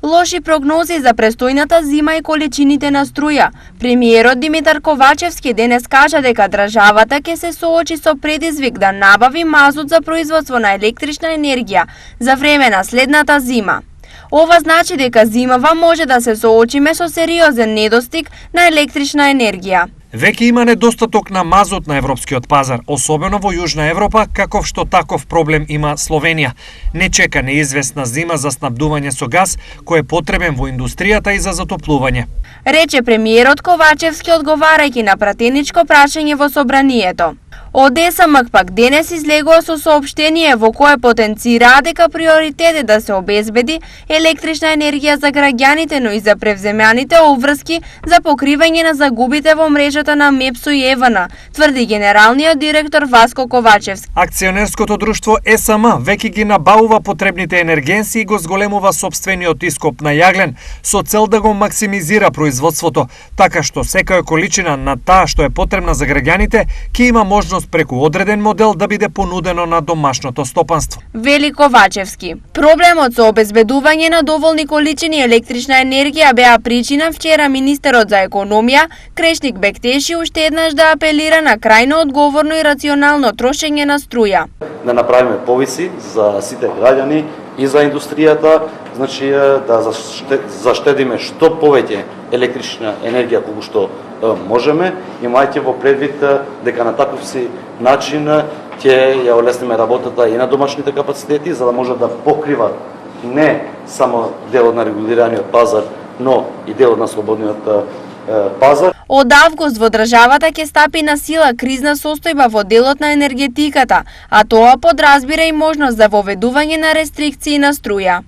Лоши прогнози за престојната зима и количините на струја. Премиерот Димитар Ковачевски денес кажа дека државата ќе се соочи со предизвик да набави мазут за производство на електрична енергија за време на следната зима. Ова значи дека зимава може да се соочиме со сериозен недостиг на електрична енергија. Веќе има недостаток на мазут на европскиот пазар, особено во Јужна Европа, каков што таков проблем има Словенија. Не чека неизвестна зима за снабдување со газ, кој е потребен во индустријата и за затоплување. Рече премиерот Ковачевски одговарајќи на пратеничко прашање во собранието. ОДСМ пак денес излегува со соопштение во кое потенцираа дека приоритет е да се обезбеди електрична енергија за граѓаните, но и за превземаните обврски за покривање на загубите во мрежата на МЕПСО и ЕВН, тврди генералниот директор Васко Ковачевски. Акционерското друштво ЕСМ веќе ги набавува потребните енергенси и го зголемува сопствениот ископ на јаглен со цел да го максимизира производството, така што секоја количина на таа што е потребна за граѓаните ќе има можност преку одреден модел да биде понудено на домашното стопанство. Вели Ковачевски. Проблемот со обезбедување на доволни количини електрична енергија беа причина вчера министерот за економија Крешник Бектеши уште еднаш да апелира на крајно одговорно и рационално трошење на струја. Да направиме повиси за сите граѓани и за индустријата, значи да заштедиме што повеќе електрична енергија колку што можеме, имајќи во предвид дека на таков си начин ќе ја олесниме работата и на домашните капацитети, за да може да покриват не само делот на регулираниот пазар, но и делот на слободниот пазар. Од август во државата ќе стапи на сила кризна состојба во делот на енергетиката, а тоа подразбира и можност за воведување на рестрикции на струја.